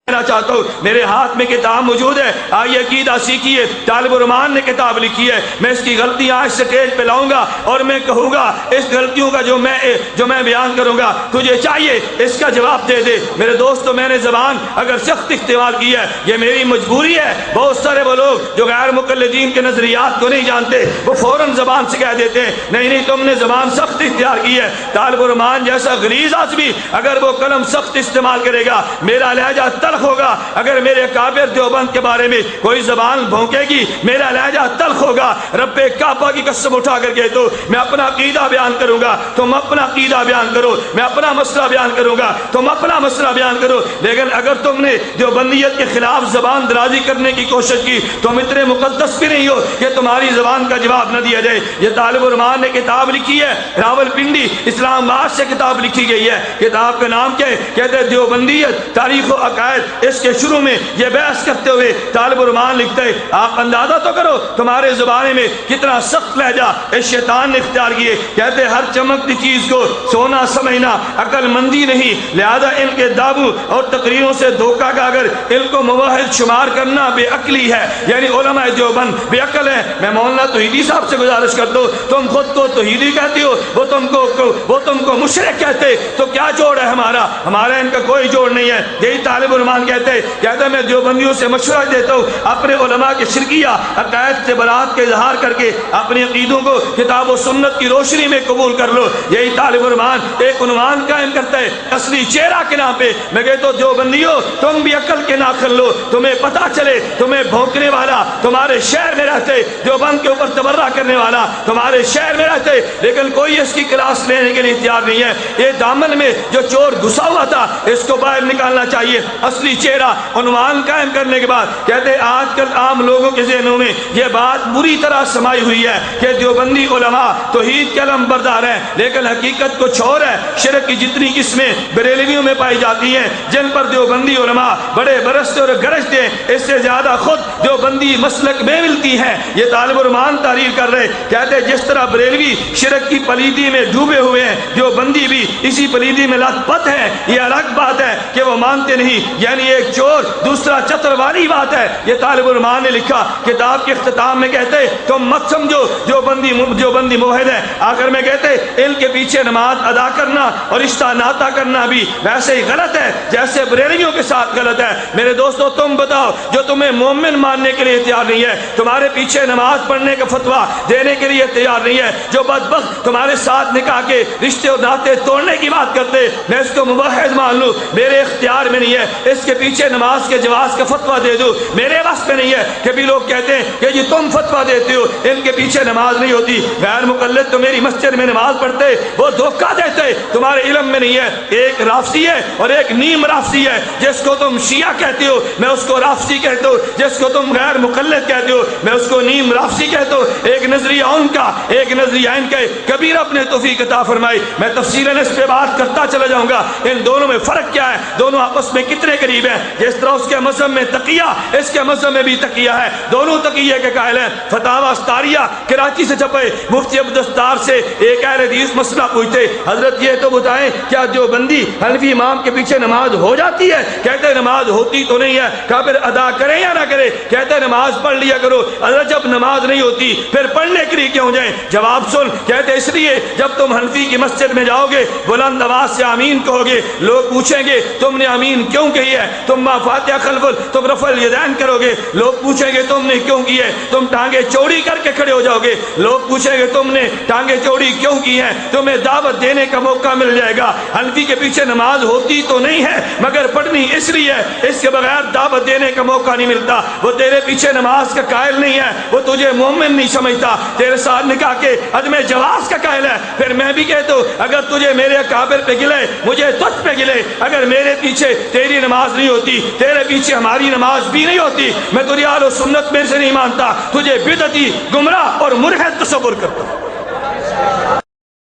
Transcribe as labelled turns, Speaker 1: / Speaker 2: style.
Speaker 1: چاہتا ہوں، میرے ہاتھ میں کتاب موجود ہے، آئیے عقیدہ سیکھیے۔ طالب الرحمان نے کتاب لکھی ہے، میں اس کی غلطیاں آج سٹیج پہ لاؤں گا اور میں کہوں گا اس غلطیوں کا جو میں بیان کروں گا تجھے چاہیے اس کا جواب دے دے۔ میرے دوستو، میں نے زبان اگر سخت استعمال کی ہے یہ میری مجبوری ہے۔ بہت سارے وہ لوگ جو غیر مقلدین کے نظریات کو نہیں جانتے وہ فوراً زبان سے کہہ دیتے ہیں نہیں تم نے زبان سخت اختیار کی ہے۔ طالب الرحمان جیسا غلیظ آدمی اگر وہ قلم سخت استعمال کرے گا میرا لہجہ تلخ ہوگا۔ اگر میرے کابر دیوبند کے بارے میں کوئی زبان بھونکے گی میرا لہجہ تلخ ہوگا۔ رب کعبہ کی قسم اٹھا کر کے تو میں اپنا عقیدہ بیان کروں گا، تم اپنا عقیدہ بیان کرو، میں اپنا مسئلہ بیان کروں گا، تم اپنا مسئلہ بیان کرو۔ لیکن اگر تم نے دیوبندیت کے خلاف زبان درازی کرنے کی کوشش کی تم اتنے مقدس بھی نہیں ہو کہ تمہاری زبان کا جواب نہ دیا جائے۔ یہ طالب الرحمان نے کتاب لکھی ہے، راول پنڈی اسلام آباد سے کتاب لکھی گئی ہے۔ کتاب کا نام کیا ہے؟ کہتے ہیں دیوبندیت تاریخ و عقائد۔ اس کے شروع میں یہ بحث کرتے ہوئے طالب الرحمان لکھتے ہیں آپ اندازہ تو کرو تمہارے زبانے میں کتنا سخت لہجہ اس شیطان نے اختیار کیے۔ کہتے ہر چمکتی چیز کو سونا سمجھنا عقل مندی نہیں، لہذا ان کے دعووں اور تقریروں سے دھوکہ کا اگر ان کو موحد شمار کرنا بے عقلی ہے، یعنی علماء دیوبند بے عقل ہے۔ میں مولانا توحیدی صاحب سے گزارش کرتا ہوں تم خود کو توحیدی کہتے ہو، وہ تم کو مشرک کہتے، تو کیا جوڑ ہے ہمارا ان کا کوئی جوڑ نہیں ہے۔ یہی طالب الرحمان کہتے ہیں میں دیوبندیوں سے مشورہ دیتا ہوں اپنے علماء کے شرکیہ عقائد سے برات کے اظہار کر کے اپنے عقیدوں کو کتاب و سنت کی روشنی میں قبول کر لو۔ یہی طالب الرحمان ایک عنوان قائم کرتا ہے اصلی چہرہ کے نام پہ۔ میں کہتا ہوں دیوبندیوں تم بھی عقل کے ناخن لو، تمہیں پتہ چلے تمہیں بھونکنے والا تمہارے شہر میں رہتے، دیوبند کے اوپر تبرہ کرنے والا تمہارے شہر میں رہتے، لیکن کوئی اس کی کلاس لینے کے لیے تیار نہیں ہے۔ یہ دامن میں جو چور گھسا ہوا تھا اس کو باہر نکالنا چاہیے۔ اصلی چہرہ عنوان قائم کرنے کے بعد کہتے ہیں آج کل عام لوگوں کے ذہنوں میں یہ بات بری طرح سمائی ہوئی ہے کہ دیوبندی علماء توحید کے علم بردار ہیں، لیکن حقیقت کچھ اور ہے۔ شرک کی جتنی قسمیں بریلویوں میں پائی جاتی ہیں جن پر دیوبندی علماء بڑے برستے اور گرجتے ہیں اس سے زیادہ خود دیوبندی مسلک میں ملتی ہیں۔ یہ طالب الرحمان تحریر کر رہے کہتے ہیں جس طرح بریلوی شرک کی پلیدی میں ڈوبے ہوئے ہیں دیوبندی بھی اسی پلیدی میں لت پت ہے۔ یہ الگ بات ہے کہ وہ مانتے نہیں، یعنی ایک چور دوسرا چتر والی بات ہے۔ یہ طالب الرحمان نے لکھا کتاب کے اختتام میں کہتے تم مت سمجھو دیوبندی موحد ہے، آخر میں کہتے ان کے پیچھے نماز ادا کرنا اور رشتہ ناتا کرنا بھی ویسے ہی غلط ہے جیسے بریلویوں کے ساتھ غلط ہے۔ میرے دوستو تم بتاؤ جو تمہیں مومن ماننے کے لیے تیار نہیں ہے، تمہارے پیچھے نماز پڑھنے کا فتویٰ دینے کے لیے تیار نہیں ہے، جو بدبخت تمہارے ساتھ نکاح کے رشتے اور ناتے توڑنے کی بات کرتے میں اس کو موحد مان لوں، میرے اختیار میں نہیں ہے اس کے پیچھے نماز کے جواز کا فتویٰ دے دو، میرے واسطے نہیں ہے۔ کبھی لوگ کہتے ہیں کہ جی تم فتویٰ دیتے ہو ان کے پیچھے نماز نہیں ہوتی، غیر مقلد تو میری مسجد میں نماز پڑھتے وہ دھوکہ دیتے تمہارے علم میں نہیں ہے۔ ایک رافضی ہے اور ایک نیم رافضی ہے، جس کو تم شیعہ کہتے ہو میں اس کو رافضی کہتا ہوں، جس کو تم غیر مقلد کہتے ہو میں اس کو نیم رافضی کہتا ہوں۔ ایک نظریہ ان کا ایک نظریہ ان کا، کبیر اپنے توفیق عطا فرمائی، میں تفصیلاً اس پہ بات کرتا چلا جاؤں گا ان دونوں میں فرق کیا ہے، دونوں آپس میں کتنے قریب ہیں۔ جس طرح اس کے مذہب میں تقیہ اس کے مذہب میں بھی تقیہ ہے، دونوں تقیہ کے قائل ہیں۔ فتاوی استاریہ کراچی سے چھپے، مفتی عبدالستار سے ایک اہل حدیث مسئلہ پوچھتے حضرت یہ تو بتائیں کیا دیوبندی حنفی امام کے پیچھے نماز ہو جاتی ہے؟ کہتے نماز ہوتی تو نہیں ہے۔ کہا پھر ادا کریں یا نہ کریں؟ کہتے نماز پڑھ لیا کرو۔ حضرت جب نماز نہیں ہوتی پھر پڑھنے کے لیے کیوں جائیں؟ جواب سن، کہتے اس لیے جب تم حنفی کی مسجد میں جاؤ گے بلند آواز سے آمین کہو گے، لوگ پوچھیں گے تم نے آمین کیوں کہی ہے؟ تم ما فاتحہ خلف تم رفع الیدین کرو گے، لوگ پوچھیں گے تم نے کیوں کی ہے؟ تم ٹانگیں چوڑی کر کے کھڑے ہو جاؤ گے، لوگ پوچھیں گے تم نے ٹانگیں چوڑی کیوں کی ہیں؟ تمہیں دعوت دینے کا موقع مل جائے گا۔ حنفی کے پیچھے نماز ہوتی تو نہیں ہے مگر پڑھنی اس لیے اس کے بغیر دعوت دینے کا موقع نہیں ملتا۔ وہ تیرے پیچھے نماز کا قائل نہیں ہے، وہ تجھے مومن نہیں سمجھتا، تیرے ساتھ نکاح کے عدم جواز کا قائل ہے۔ پھر میں بھی کہتا ہوں اگر تجھے میرے اکابر پہ گلے مجھے تجھ پہ گلے، اگر میرے پیچھے تیری نماز نہیں ہوتی تیرے پیچھے ہماری نماز بھی نہیں ہوتی، میں تجھے اہل و سنت میں سے نہیں مانتا، تجھے بدعتی گمراہ اور ملحد تصور کرتا ہوں۔